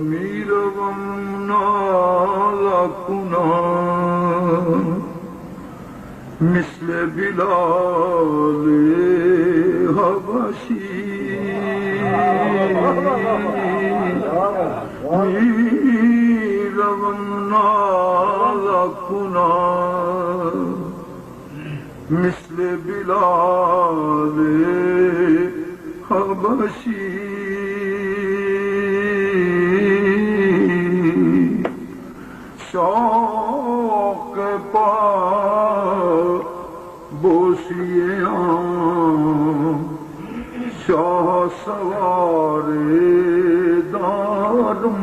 میر غم نالا کنا مثل بلال حبشی میر غم نالا کنا مثل بلال حبشی شوق پا بوسیاں شاہ سوار دارم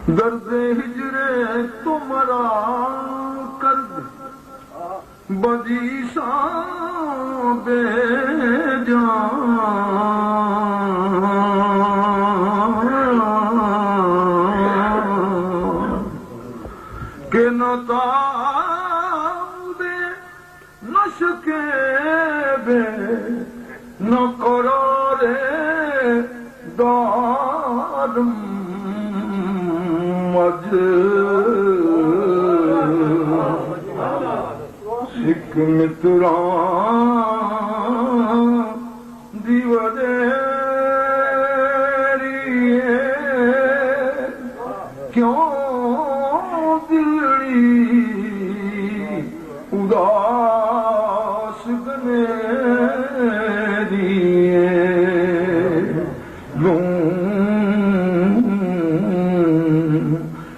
درد ہجر تمہارا کرد بدیساں بے جان کہ نہ تاب نہ شکیبے نہ قرار دارم ایک متران دیوری کیوں دلی اداس گنے دیے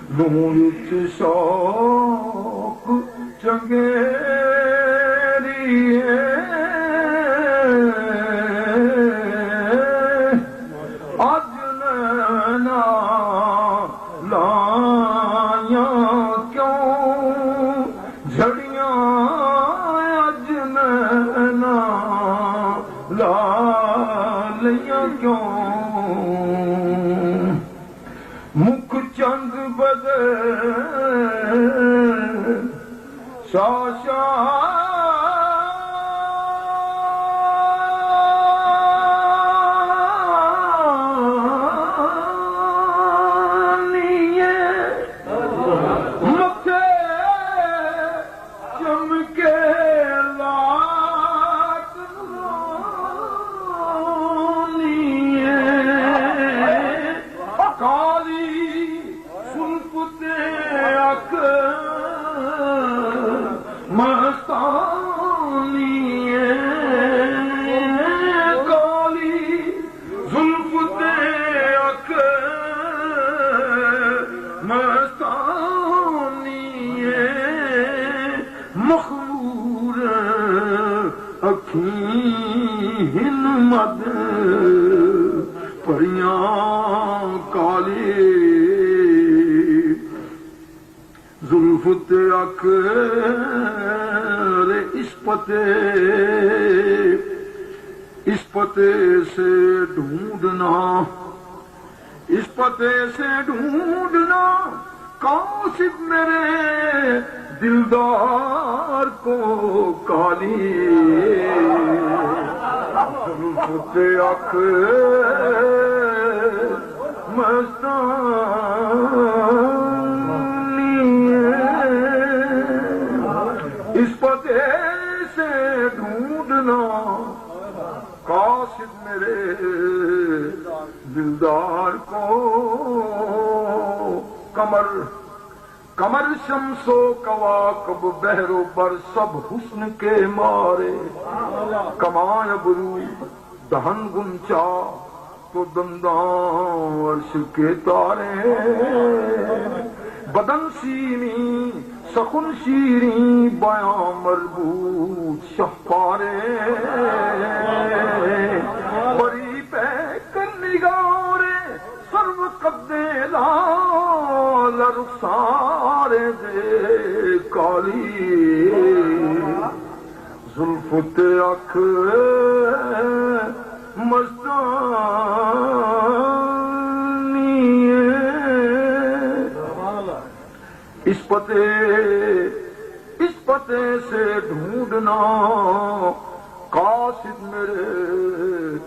لوچ شوق چنگیری اج نینا لائیاں کیوں جھڑیاں اج نینا لالیاں کیوں مکھ چند بدے شاشا مکھے چمکے لاٹ کالی سلفتے اک مستانی کالی زلفتے اک مستانی مخمور اکھیں مد پریاں کالی زلفت اک اس پتے سے ڈھونڈنا قاصد میرے دلدار کو کالی زلفت اک مستانی اس پتے سے ڈھونڈنا قاصد میرے دلدار کو کمر شمس و کواکب بحر و بر سب حسن کے مارے کمائے برو دہن گنچا تو دنداں عرش کے تارے بدن سینی سخن شیریں بیاں مربوط شہپارے بری پیک نگارے سرو قدے لال رخسار دے کالی زلفت اکھ مستانی اس پتے راستے سے ڈھونڈنا قاصد میرے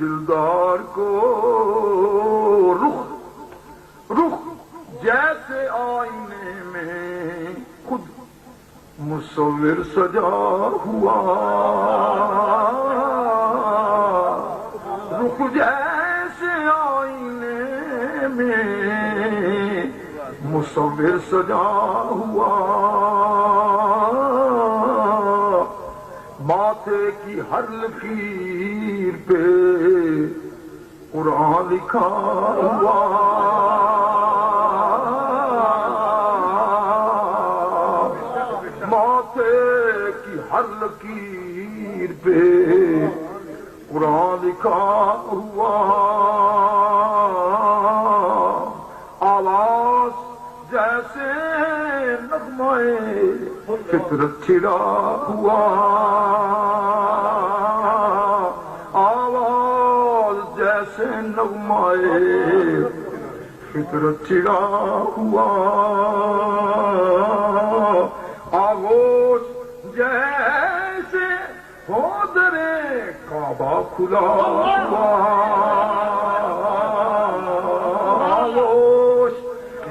دلدار کو رخ جیسے آئینے میں خود مصور سجا ہوا رخ جیسے آئینے میں مصور سجا ہوا ماتھے کی ہر لکیر پہ قرآن لکھا ہوا ماتھے کی ہر لکیر پہ قرآن لکھا ہوا آواز جیسے نغمہ فطرت چھڑا ہوا آواز جیسے نغمہ فطرت چھڑا ہوا آغوش جیسے ہو درے کعبہ کھلا ہوا آغوش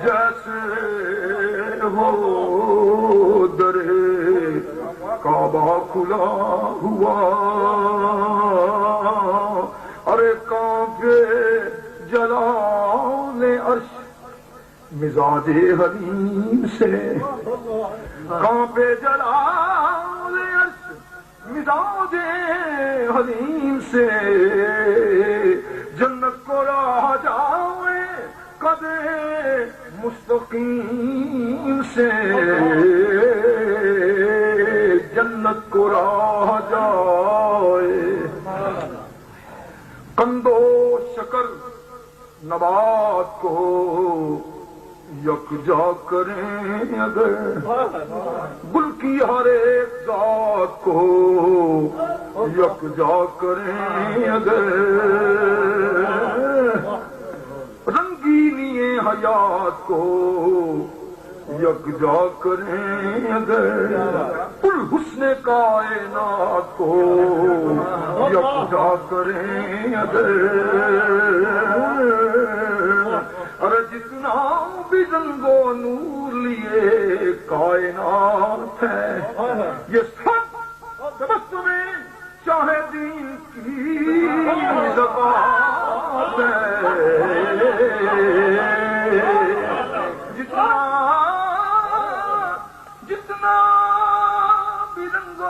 جیسے ہو درے کعبہ کھلا ہوا ارے کانپے جلال عرش مزاج حلیم سے کانپے جلال عرش مزاج حلیم سے جنت کو راہ جائے قدر مستقیم سے جنت کو راہ جائے قندو شکر نبات کو یکجا کریں اگر گل کی ہر ایک ذات کو یکجا کریں اگر رنگینی حیات کو یکجا کریں اگر الحسن کائنات کو یکجا کریں اگر ارے جتنا بھی رنگ و نور لیے کائنات ہے یہ سب تبسم شاہدین کی زکات ہے جتنا بھی رنگ و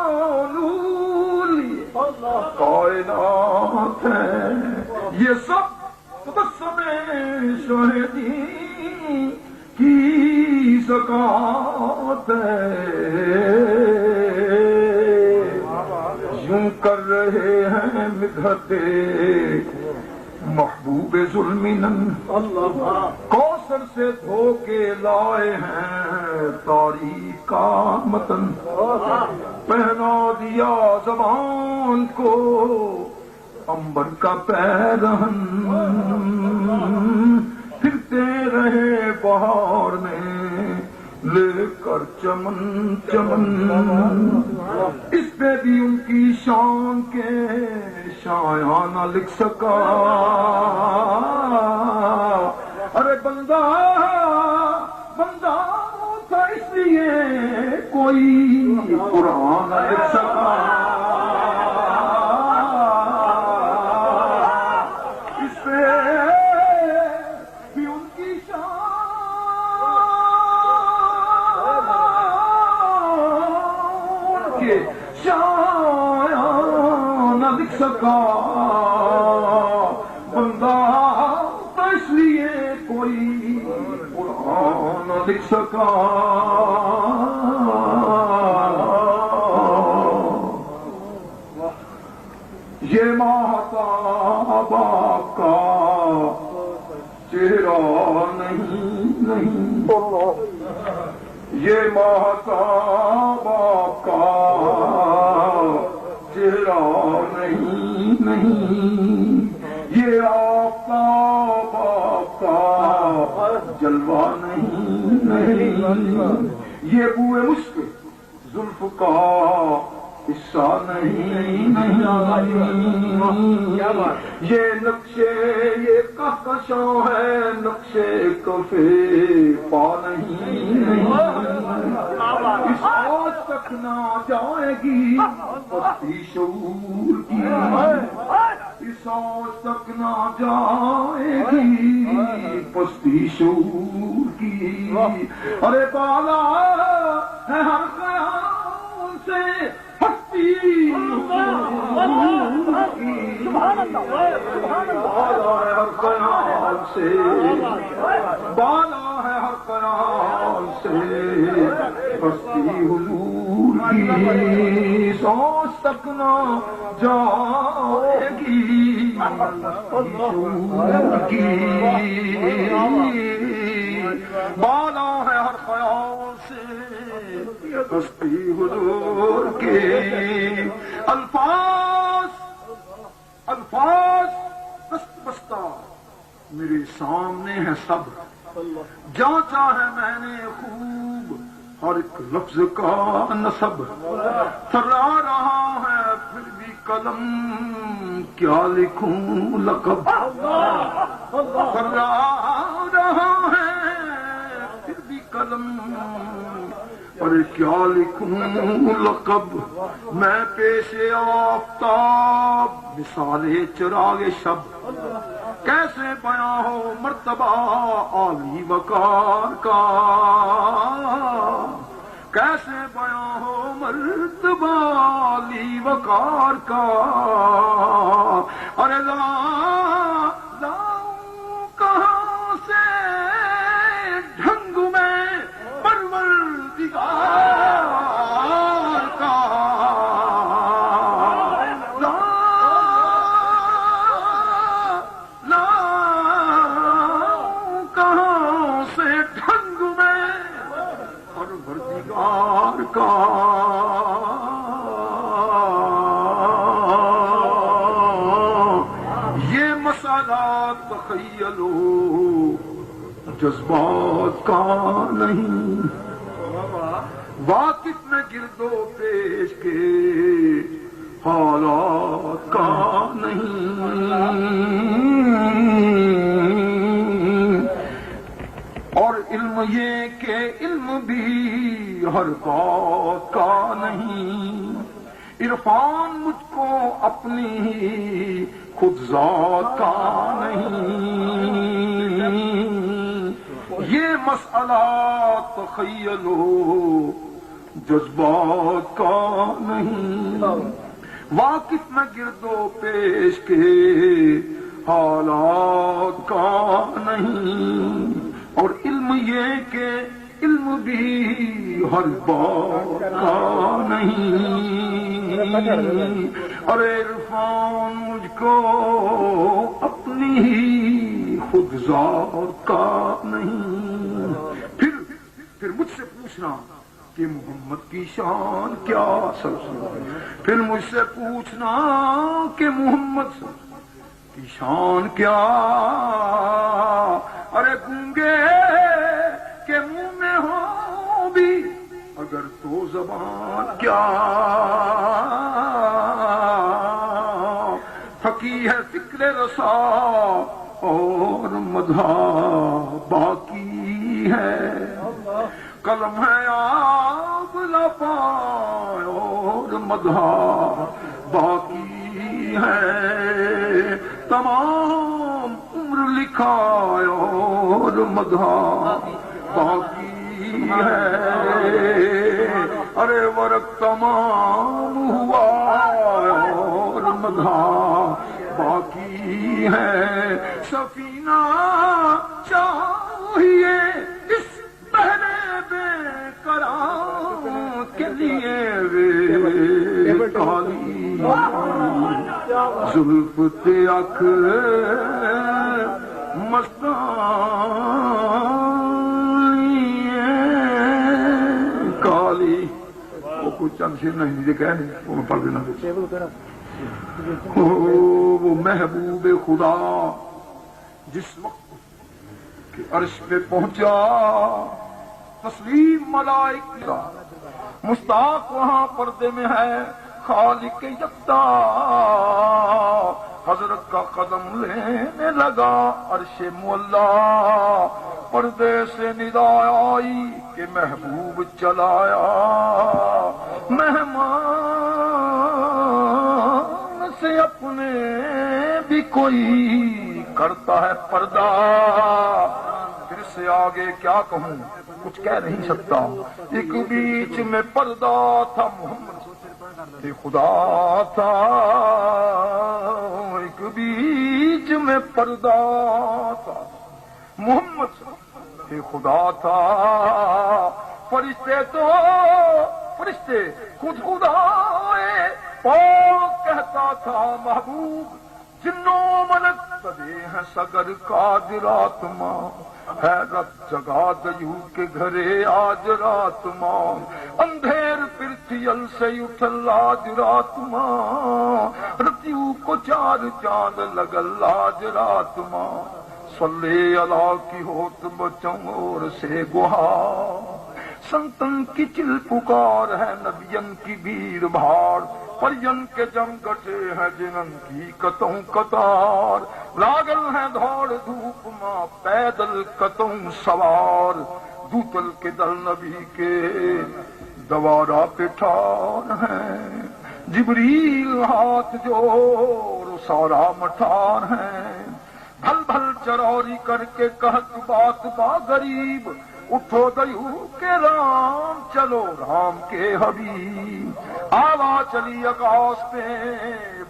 نور لیے کائنات ہے یہ سب تبسم شاہدین کی زکات ہے یوں کر رہے ہیں مدحت محبوب ظلمنن کوثر سے دھو کے لائے ہیں تاریخ کا متن پہنا دیا زبان کو امبر کا پیرہن پھرتے رہے بہار میں لے کر چمن چمن اس پہ بھی ان کی شان کے شایاں نہ لکھ سکا ارے بندہ تھا اس لیے کوئی قرآن نہ لکھ سکا اس پہ بھی ان کی شان کے شایاں نہ لکھ سکا بندہ تو اس لیے کوئی قرآن نہ لکھ سکا یہ ماہتاب آپ کا چہرہ نہیں یہ ماہتاب آپ کا چہرہ نہیں یہ آفتاب آپ کا جلوہ نہیں یہ بوئے مشک زلف کا حصہ نہیں، یہ نقشے یہ کہکشاں ہے، نقشے کفے پا نہیں، اس آج تک نہ جائے گی پستی شعور کی، اس آج تک نہ جائے گی پستی شعور کی، ارے بالا ہے ہر خیال سے ہستی بالا ہے ہر خیال سے، بالا ہے ہر خیال سے ہستی حضور کی، سوچ تک نہ جائے گی شعور کی، بالا ہے ہر خیال سے ہستی حضور کے، الفاظ دست بستہ میرے سامنے ہے سب، جانچا ہے میں نے خوب ہر ایک لفظ کا نسب، تھرا رہا ہے پھر بھی قلم کیا لکھوں لقب، تھرا رہا ہے پھر بھی قلم ارے کیا لکھوں لقب، میں پیش آفتاب مثال چراغ شب، کیسے بیاں ہو مرتبہ عالی وقار کا، کیسے بیاں ہو مرتبہ عالی وقار کا، ارے لاؤں کہاں سے ڈھنگ میں پروردگار کا، کہاں سے ڈھنگ میں پروردگار کا، یہ مسئلہ تخیلو جذبات کا نہیں، واقف میں گرد و پیش کے حالات کا نہیں، اور علم یہ کہ علم بھی ہر بات کا نہیں، عرفان مجھ کو اپنی خود ذات کا نہیں، یہ مسئلہ تخیلو جذبات کا نہیں، واقف میں گرد و پیش کے حالات کا نہیں، اور علم یہ کہ علم بھی ہر بات کا نہیں، ارے عرفان مجھ کو اپنی ہی خود ذات کا نہیں، پھر مجھ سے پوچھنا کہ محمد کی شان کیا، پھر مجھ سے پوچھنا کہ محمد کی شان کیا، ارے گونگے کے منہ میں ہو بھی اگر تو زبان کیا، تھکی ہے فکر رسا اور مدح باقی ہے، قلم ہے آب لپائے اور مدح باقی ہے، تمام عمر لکھا اور مدح باقی ہے، ارے ورق تمام ہوا اور مدح باقی ہے، سفینہ چاہیے اس بہرے بے قرار کے لیے وے کالی زلف تیک مستانی کالی، وہ کچھ چند شیر نہیں دیکھا ہے وہ میں پڑھ دینا، وہ محبوب خدا جس وقت کہ عرش پہ پہنچا تسلیم ملائک کا، مشتاق وہاں پردے میں ہے خالق یکتا، حضرت کا قدم لینے لگا عرش مولا، پردے سے ندا آئی کہ محبوب چلایا، مہمان سے اپنے بھی کوئی کرتا ہے پردہ، پھر سے آگے کیا کہوں کچھ کہہ نہیں سکتا، ایک بیچ میں پردہ تھا محمد کہ خدا تھا، ایک بیچ میں پردہ تھا محمد کہ خدا تھا، فرشتے خود خدا پاک کہتا تھا محبوب، جنوں ملک سدے ہیں سگر قادر آتما، حیرت جگا دیو کے گھرے آج رات ماں، اندھیر پرتھیل سے اٹھل آج رات ماں، رتیو کو چار چاند لگل آج رات ماں، صلی اللہ کی ہوت بچوں اور سے گہار، سنتن کی چل پکار ہے نبین کی بھیڑ بھاڑ، پرین کے جم گٹے ہیں جنن کی کتوں قطار، لاگل ہیں دوڑ دھوپ ماں پیدل کتوں سوار، دوتل کے دل نبی کے دوارا پہ ٹھار ہیں، جبریل ہاتھ جوڑ سارا مٹھار ہیں، بھل بھل چروری کر کے کہت بات با غریب، اٹھو دیو کے رام چلو رام کے حبیب، آوا چلی آکاش پہ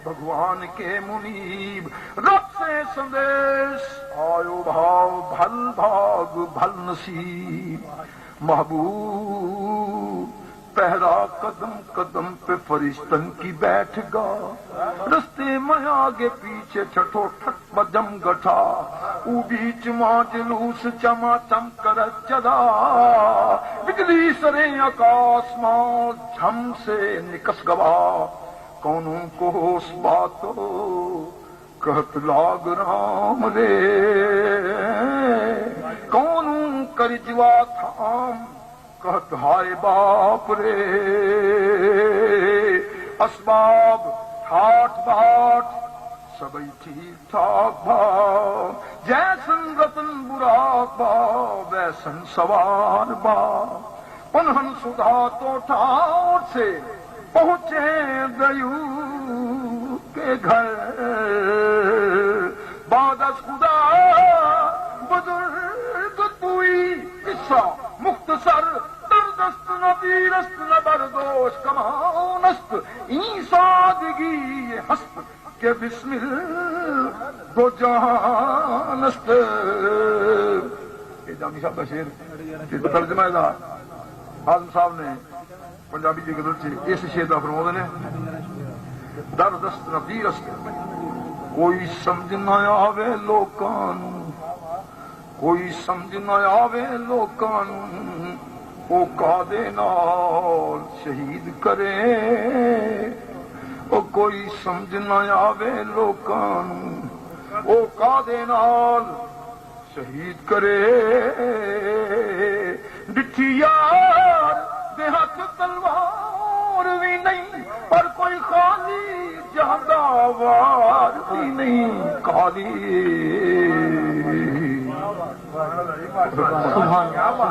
بھگوان کے منیب، رب سے سندیش آیو بھاؤ بھل بھاگ بھل نصیب، محبوب پہلا قدم قدم پہ فرشتن کی بیٹھ گا، رستے میں آگے پیچھے چھٹو ٹھٹ بجم گٹھا، او بیچ ماں جلوس چما چم کر چلا، بجلی سرے آکاش ماں جھم سے نکس گوا، کونوں کو اس باتو کہت لاگ رام رے، کونوں کرجوا تھام کہت ہائے باپ رے، اسباب ٹھاٹ باٹ سبھی ٹھیک ٹھاک بھا، جیسن رتن براق با ویسن سوار با، پنہن سدھا تو ٹھاٹ سے پہنچے دیو کے گھر، بعد از خدا بزرگ کوئی قصہ مختصر، دردست نہ پیرست نہ بردوش کمانست، این سادگی ہست کہ بسم دو جہانست، یہ جامی صاحب کا شعر جس کا ترجمہ ہے آزم صاحب نے پنجابی جی گزر سے اس شعر کا فرمود نے، دردست نہ پیرست کوئی سمجھ نہ آوے لوکانو، کوئی سمجھ نہ آوے لوکانو، او قادے نال شہید کرے، او کوئی سمجھ نہ آوے لوکانو، او قادے نال شہید کرے، ڈٹھی یار دے ہاتھ تلوار بھی نہیں، پر کوئی خالی جہاں وار بھی نہیں، خالی سبحان اللہ۔